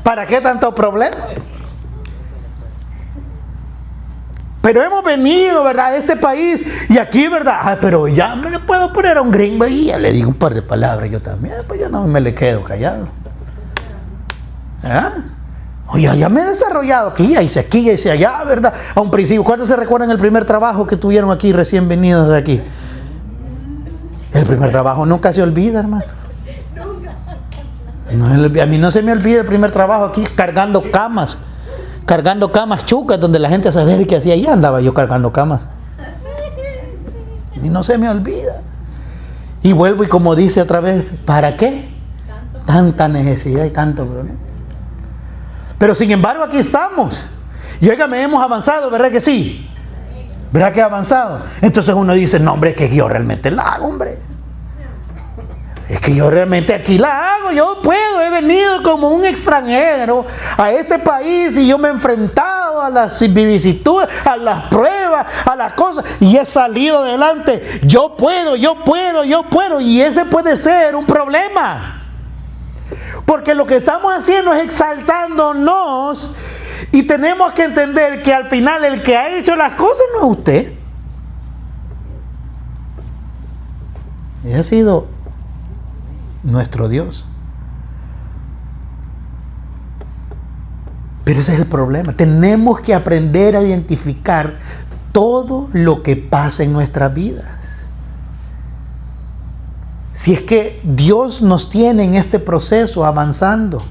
¿Para qué tanto problema? Pero hemos venido, ¿verdad?, a este país y aquí, ¿verdad? Pero ya me le puedo poner a un gringo y ya le digo un par de palabras yo también, pues yo no me le quedo callado. ¿Ah? Oye, ya me he desarrollado aquí, ya hice aquí, ya hice allá, ¿verdad? A un principio, ¿cuántos se recuerdan el primer trabajo que tuvieron aquí, recién venidos de aquí? El primer trabajo nunca se olvida, hermano. No, a mí no se me olvida el primer trabajo aquí, cargando camas chucas, donde la gente sabía qué hacía. Allá andaba yo cargando camas. Y no se me olvida. Y vuelvo y como dice otra vez, ¿para qué? Tanta necesidad y tanto problema. Pero sin embargo aquí estamos. Y óigame, hemos avanzado, ¿verdad que sí? ¿Verdad que ha avanzado? Entonces uno dice, no hombre, es que yo realmente la hago, hombre. Es que yo realmente aquí la hago, yo puedo, he venido como un extranjero a este país y yo me he enfrentado a las vicisitudes, a las pruebas, a las cosas y he salido adelante. Yo puedo, y ese puede ser un problema. Porque lo que estamos haciendo es exaltándonos y tenemos que entender que al final el que ha hecho las cosas no es usted. Y ha sido nuestro Dios. Pero ese es el problema. Tenemos que aprender a identificar todo lo que pasa en nuestras vidas. Si es que Dios nos tiene en este proceso avanzando,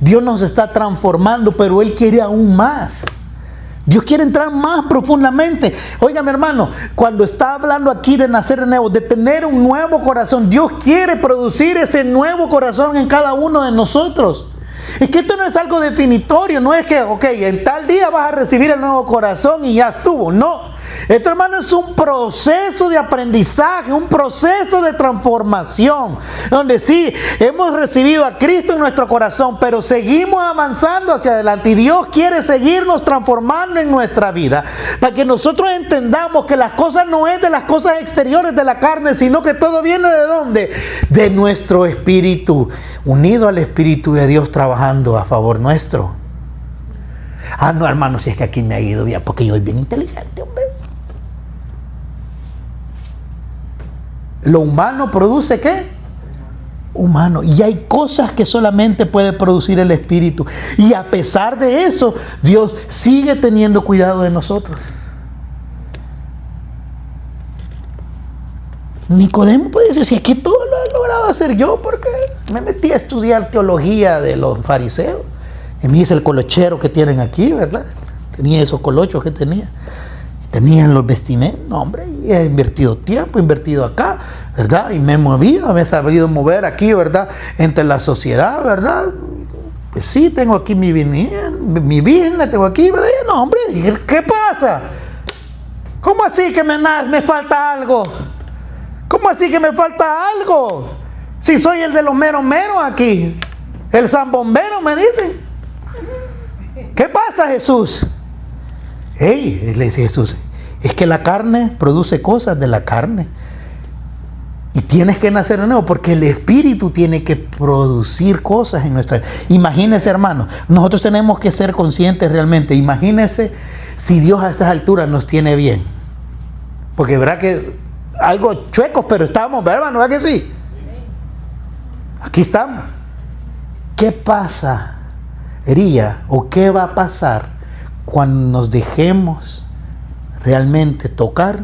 Dios nos está transformando, pero Él quiere aún más. Dios quiere entrar más profundamente. Oiga, mi hermano, cuando está hablando aquí de nacer de nuevo, de tener un nuevo corazón, Dios quiere producir ese nuevo corazón en cada uno de nosotros. Es que esto no es algo definitorio, no es que, ok, en tal día vas a recibir el nuevo corazón y ya estuvo. No. Esto, hermano, es un proceso de aprendizaje, un proceso de transformación, donde sí, hemos recibido a Cristo en nuestro corazón, pero seguimos avanzando hacia adelante y Dios quiere seguirnos transformando en nuestra vida, para que nosotros entendamos que las cosas no es de las cosas exteriores de la carne, sino que todo viene ¿de dónde? De nuestro espíritu, unido al Espíritu de Dios trabajando a favor nuestro. Ah, no, hermano, si es que aquí me ha ido bien, porque yo soy bien inteligente, hombre. Lo humano produce ¿qué? Humano. Y hay cosas que solamente puede producir el Espíritu. Y a pesar de eso, Dios sigue teniendo cuidado de nosotros. Nicodemo puede decir, si aquí todo lo he logrado hacer yo, porque me metí a estudiar teología de los fariseos. Y me hice el colochero que tienen aquí, ¿verdad? Tenía esos colochos que tenía. Tenían los vestimentos, no, hombre, y he invertido tiempo, he invertido acá, ¿verdad? Y me he movido, me he sabido mover aquí, ¿verdad? Entre la sociedad, ¿verdad? Pues sí, tengo aquí mi virgen, la tengo aquí, ¿verdad? No, hombre, ¿qué pasa? ¿Cómo así que me falta algo? ¿Cómo así que me falta algo? Si soy el de los meros aquí, el zambombero, me dicen. ¿Qué pasa, Jesús? Hey, le dice Jesús, es que la carne produce cosas de la carne. Y tienes que nacer de nuevo, porque el Espíritu tiene que producir cosas en nuestra vida. Imagínese, hermano, nosotros tenemos que ser conscientes realmente. Imagínese si Dios a estas alturas nos tiene bien. Porque verá que algo chuecos, pero estamos, ¿verdad, hermano? ¿Verdad que sí? Aquí estamos. ¿Qué pasaría o qué va a pasar cuando nos dejemos realmente tocar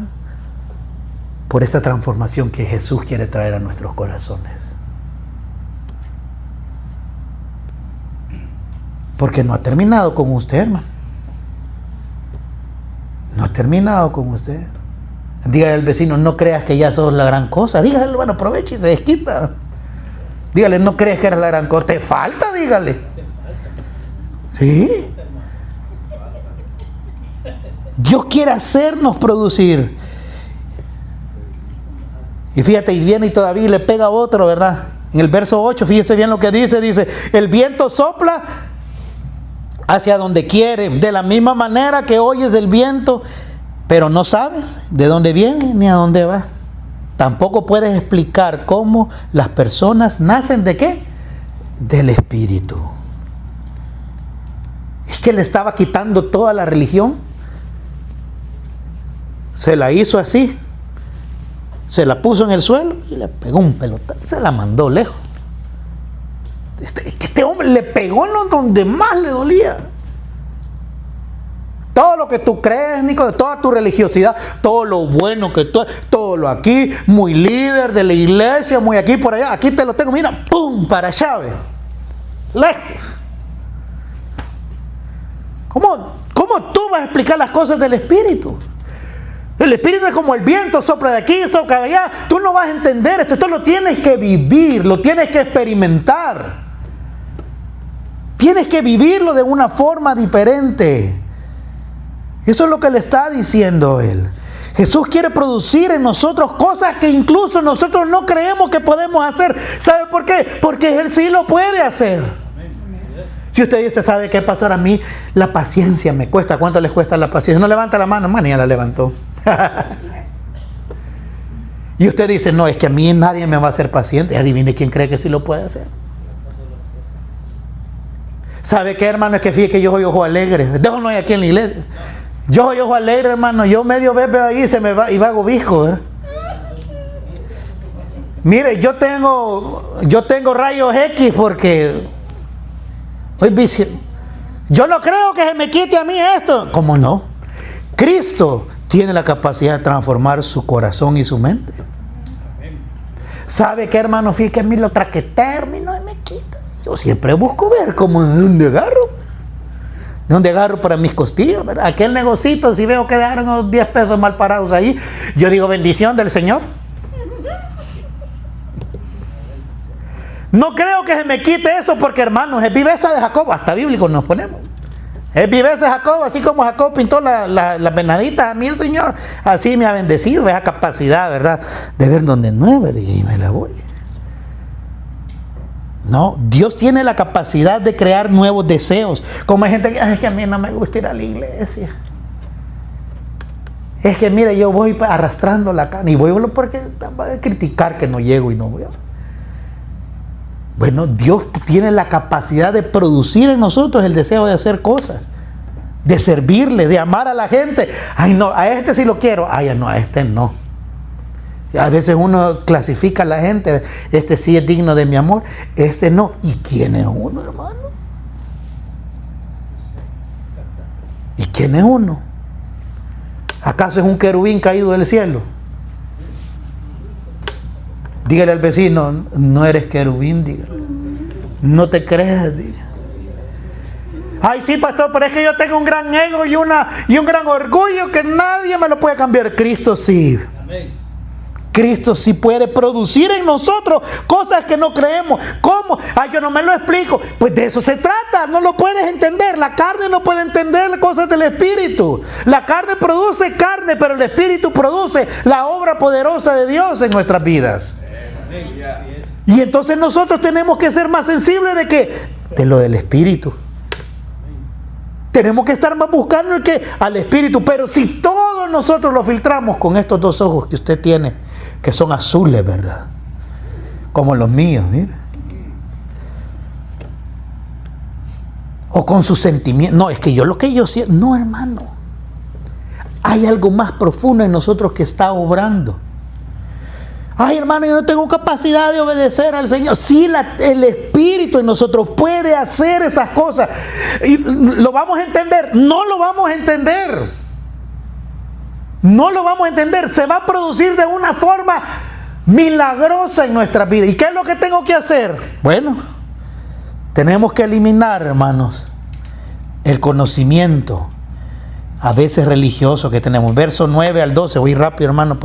por esta transformación que Jesús quiere traer a nuestros corazones? Porque no ha terminado con usted, hermano. No ha terminado con usted. Dígale al vecino, no creas que ya sos la gran cosa. Dígale, bueno, aproveche y se desquita. Dígale, no crees que eres la gran cosa. Te falta, dígale. ¿Sí? Dios quiere hacernos producir. Y fíjate, y viene y todavía le pega a otro, ¿verdad? En el verso 8, fíjese bien lo que dice, el viento sopla hacia donde quiere, de la misma manera que oyes el viento, pero no sabes de dónde viene ni a dónde va. Tampoco puedes explicar cómo las personas nacen ¿de qué? Del Espíritu. Es que le estaba quitando toda la religión. Se la hizo así, se la puso en el suelo y le pegó un pelotazo, se la mandó lejos. Este hombre le pegó en donde más le dolía. Todo lo que tú crees, Nico, toda tu religiosidad, todo lo bueno que tú, todo lo aquí, muy líder de la iglesia, muy aquí por allá, aquí te lo tengo, mira, pum, para allá, lejos. ¿Cómo tú vas a explicar las cosas del Espíritu? El Espíritu es como el viento, sopla de aquí, sopla de allá. Tú no vas a entender esto. Esto lo tienes que vivir, lo tienes que experimentar. Tienes que vivirlo de una forma diferente. Eso es lo que le está diciendo él. Jesús quiere producir en nosotros cosas que incluso nosotros no creemos que podemos hacer. ¿Sabe por qué? Porque Él sí lo puede hacer. Si usted dice, ¿sabe qué, pastor? A mí la paciencia me cuesta. ¿Cuánto les cuesta la paciencia? No levanta la mano, man, ya la levantó. Y usted dice, no, es que a mí nadie me va a hacer paciente. Adivine quién cree que sí lo puede hacer. ¿Sabe qué, hermano? Es que fíjate que yo soy ojo alegre. Dejo no hay aquí en la iglesia. Yo soy ojo alegre, hermano. Yo medio bebé ahí se me va y va visco, ¿verdad? Mire, yo tengo rayos X porque yo no creo que se me quite a mí esto. ¿Cómo no? Cristo tiene la capacidad de transformar su corazón y su mente. ¿Sabe qué, hermano? Fíjate que a mí lo traqueterno no me quita. Yo siempre busco ver cómo de dónde agarro. ¿De dónde agarro para mis costillas? ¿Verdad? Aquel negocito, si veo que dejaron unos 10 pesos mal parados ahí, yo digo, bendición del Señor. No creo que se me quite eso porque, hermanos, es viveza de Jacob. Hasta bíblico nos ponemos. Es viveza de Jacob, así como Jacob pintó las venaditas. A mí el Señor así me ha bendecido, esa capacidad, ¿verdad?, de ver donde no es, y me la voy. No, Dios tiene la capacidad de crear nuevos deseos. Como hay gente que, es que a mí no me gusta ir a la iglesia. Es que mira, yo voy arrastrando la carne y voy porque voy a criticar que no llego y no voy a... Bueno, Dios tiene la capacidad de producir en nosotros el deseo de hacer cosas, de servirle, de amar a la gente. Ay, no, a este sí lo quiero. Ay, no, a este no. A veces uno clasifica a la gente, este sí es digno de mi amor, este no. ¿Y quién es uno, hermano? ¿Y quién es uno? ¿Acaso es un querubín caído del cielo? Dígale al vecino, no eres querubín, dígale. No te creas, dígale. Ay, sí, pastor, pero es que yo tengo un gran ego y un gran orgullo que nadie me lo puede cambiar. Cristo sí. Amén. Cristo sí puede producir en nosotros cosas que no creemos. ¿Cómo? Ay, yo no me lo explico. Pues de eso se trata, no lo puedes entender. La carne no puede entender las cosas del Espíritu. La carne produce carne, pero el Espíritu produce la obra poderosa de Dios en nuestras vidas. Y entonces nosotros tenemos que ser más sensibles de que de lo del Espíritu. Tenemos que estar más buscando al Espíritu. Pero si todos nosotros lo filtramos con estos dos ojos que usted tiene, que son azules, ¿verdad?, como los míos, mire. O con sus sentimientos. No, es que lo que yo siento. No, hermano. Hay algo más profundo en nosotros que está obrando. Ay, hermano, yo no tengo capacidad de obedecer al Señor. Sí, el Espíritu en nosotros puede hacer esas cosas. Y lo vamos a entender. No lo vamos a entender. No lo vamos a entender. Se va a producir de una forma milagrosa en nuestra vida. ¿Y qué es lo que tengo que hacer? Bueno, tenemos que eliminar, hermanos, el conocimiento a veces religioso que tenemos. Verso 9 al 12. Voy rápido, hermano,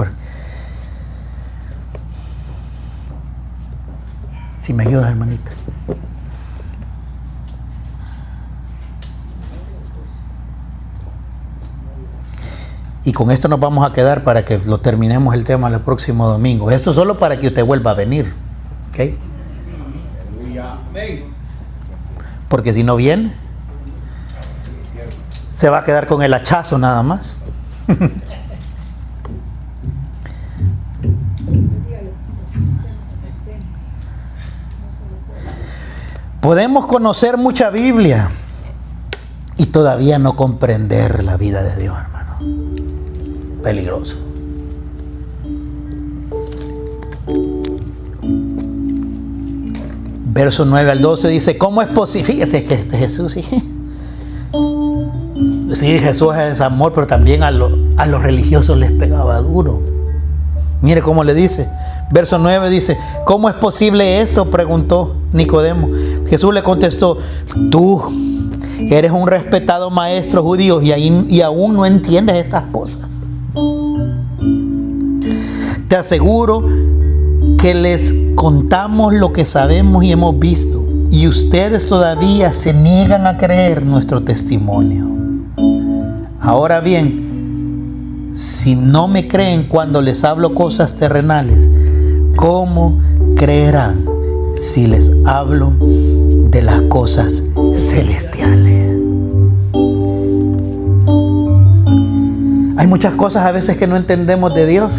si me ayudas, hermanita. Y con esto nos vamos a quedar para que lo terminemos el tema el próximo domingo. Esto solo para que usted vuelva a venir. ¿Ok? Porque si no viene, se va a quedar con el hachazo nada más. Podemos conocer mucha Biblia y todavía no comprender la vida de Dios, hermano. Peligroso. Verso 9 al 12 dice, ¿cómo es posible? Fíjese que Jesús, sí, Jesús es amor, pero también a los religiosos les pegaba duro. Mire cómo le dice. Verso 9 dice, ¿cómo es posible esto?, preguntó Nicodemo. Jesús le contestó, tú eres un respetado maestro judío y aún no entiendes estas cosas. Te aseguro que les contamos lo que sabemos y hemos visto, y ustedes todavía se niegan a creer nuestro testimonio. Ahora bien, si no me creen cuando les hablo cosas terrenales, ¿cómo creerán si les hablo de las cosas celestiales? Hay muchas cosas a veces que no entendemos de Dios.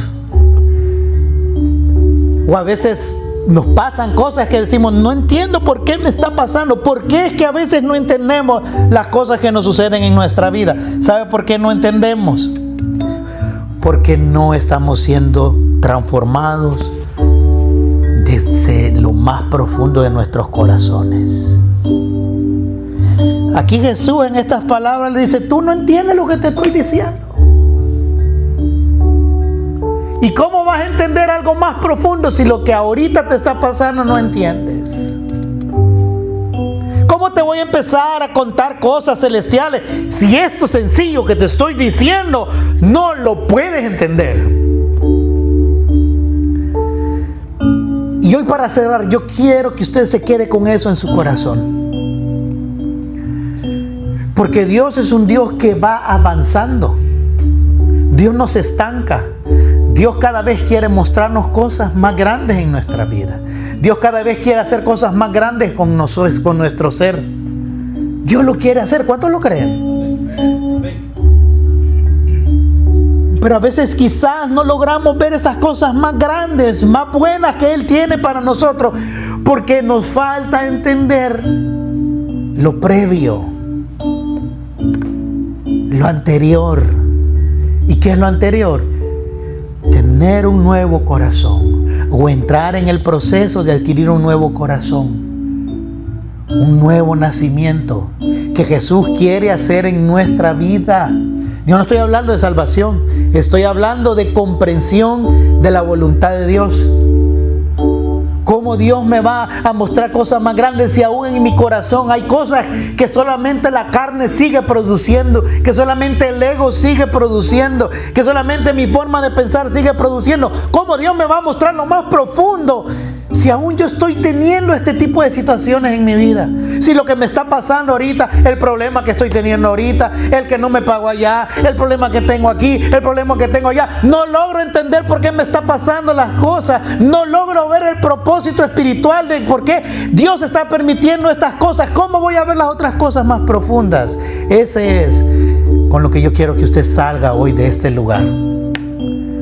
O a veces nos pasan cosas que decimos, no entiendo por qué me está pasando. ¿Por qué es que a veces no entendemos las cosas que nos suceden en nuestra vida? ¿Sabe por qué no entendemos? Porque no estamos siendo transformados desde lo más profundo de nuestros corazones. Aquí Jesús en estas palabras le dice, tú no entiendes lo que te estoy diciendo. ¿Y cómo vas a entender algo más profundo si lo que ahorita te está pasando no entiendes? ¿Cómo te voy a empezar a contar cosas celestiales si esto sencillo que te estoy diciendo no lo puedes entender? Y Y hoy, para cerrar, yo quiero que usted se quede con eso en su corazón. Porque Dios es un Dios que va avanzando. Dios no se estanca. Dios cada vez quiere mostrarnos cosas más grandes en nuestra vida. Dios cada vez quiere hacer cosas más grandes con nosotros, con nuestro ser. Dios lo quiere hacer. ¿Cuántos lo creen? Pero a veces quizás no logramos ver esas cosas más grandes, más buenas que Él tiene para nosotros, porque nos falta entender lo previo, lo anterior. ¿Y qué es lo anterior? Tener un nuevo corazón, o entrar en el proceso de adquirir un nuevo corazón, un nuevo nacimiento que Jesús quiere hacer en nuestra vida. Yo no estoy hablando de salvación, estoy hablando de comprensión de la voluntad de Dios. ¿Cómo Dios me va a mostrar cosas más grandes si aún en mi corazón hay cosas que solamente la carne sigue produciendo, que solamente el ego sigue produciendo, que solamente mi forma de pensar sigue produciendo? ¿Cómo Dios me va a mostrar lo más profundo si aún yo estoy teniendo este tipo de situaciones en mi vida? Si lo que me está pasando ahorita, el problema que estoy teniendo ahorita, el que no me pago allá, el problema que tengo aquí, el problema que tengo allá, no logro entender por qué me está pasando las cosas, no logro ver el propósito espiritual de por qué Dios está permitiendo estas cosas. ¿Cómo voy a ver las otras cosas más profundas? Ese es con lo que yo quiero que usted salga hoy de este lugar.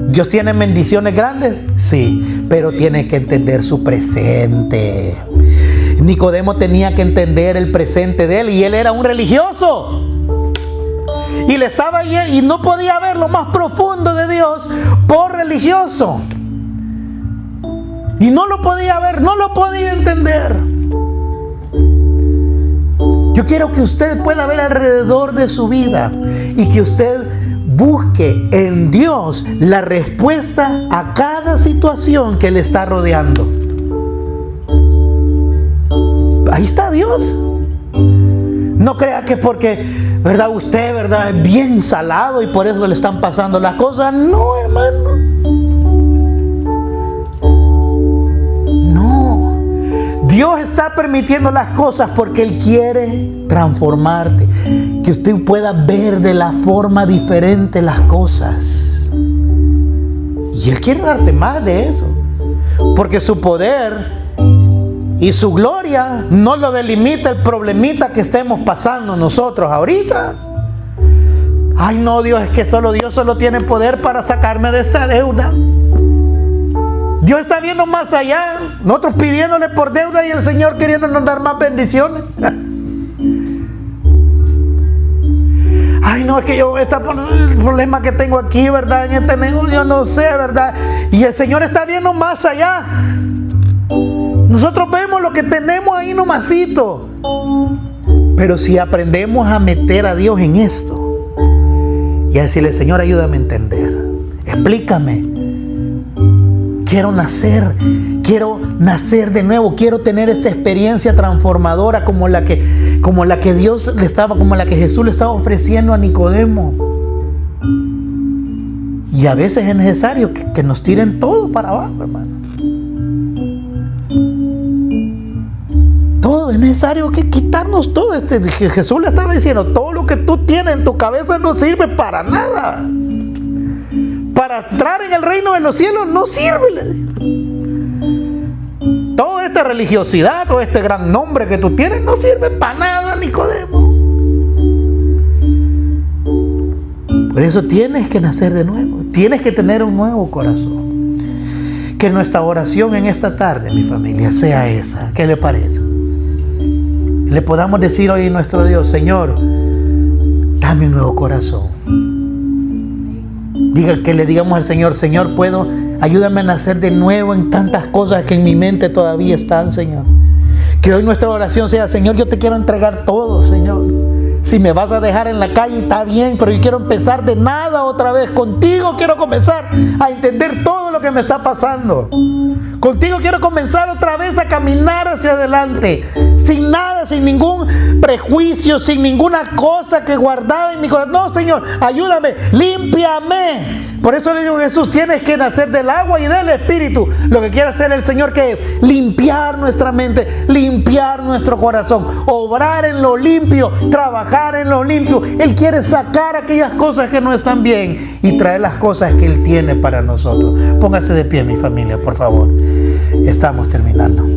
¿Dios tiene bendiciones grandes? Sí, pero tiene que entender su presente. Nicodemo tenía que entender el presente de él, y él era un religioso. Y le estaba ahí y no podía ver lo más profundo de Dios por religioso. Y no lo podía ver, no lo podía entender. Yo quiero que usted pueda ver alrededor de su vida y que usted busque en Dios la respuesta a cada situación que le está rodeando. Ahí está Dios. No crea que es porque, ¿verdad? Usted, ¿verdad?, es bien salado y por eso le están pasando las cosas. No, hermano. No. Dios está permitiendo las cosas porque Él quiere transformarte. Que usted pueda ver de la forma diferente las cosas. Y Él quiere darte más de eso. Porque su poder y su gloria no lo delimita el problemita que estemos pasando nosotros ahorita. Ay, no, Dios, es que Dios solo tiene poder para sacarme de esta deuda. Dios está viendo más allá. Nosotros pidiéndole por deuda y el Señor queriéndonos dar más bendiciones. Ay, no, es que el problema que tengo aquí, ¿verdad?, en este negocio, no sé, ¿verdad? Y el Señor está viendo más allá. Nosotros vemos lo que tenemos ahí nomasito. Pero si aprendemos a meter a Dios en esto y a decirle: Señor, ayúdame a entender, explícame, quiero nacer de nuevo, quiero tener esta experiencia transformadora como la que Jesús le estaba ofreciendo a Nicodemo. Y a veces es necesario que nos tiren todo para abajo, hermano. Todo es necesario que quitarnos todo. Jesús le estaba diciendo: todo lo que tú tienes en tu cabeza no sirve para nada. Para entrar en el reino de los cielos no sirve, le dijo. Toda esta religiosidad, todo este gran nombre que tú tienes no sirve para nada, Nicodemo. Por eso tienes que nacer de nuevo. Tienes que tener un nuevo corazón. Que nuestra oración en esta tarde, mi familia, sea esa. ¿Qué le parece? Le podamos decir hoy a nuestro Dios: Señor, dame un nuevo corazón. Que le digamos al Señor: Señor, ayúdame a nacer de nuevo en tantas cosas que en mi mente todavía están, Señor. Que hoy nuestra oración sea: Señor, yo te quiero entregar todo, Señor. Si me vas a dejar en la calle, está bien, pero yo quiero empezar de nada otra vez. Contigo quiero comenzar a entender todo lo que me está pasando. Contigo quiero comenzar otra vez a caminar hacia adelante. Sin nada, sin ningún prejuicio, sin ninguna cosa que guardada en mi corazón. No, Señor, ayúdame, límpiame. Por eso le digo a Jesús, tienes que nacer del agua y del Espíritu. Lo que quiere hacer el Señor, ¿qué es? Limpiar nuestra mente, limpiar nuestro corazón, obrar en lo limpio, trabajar en lo limpio. Él quiere sacar aquellas cosas que no están bien y traer las cosas que Él tiene para nosotros. Póngase de pie, mi familia, por favor. Estamos terminando.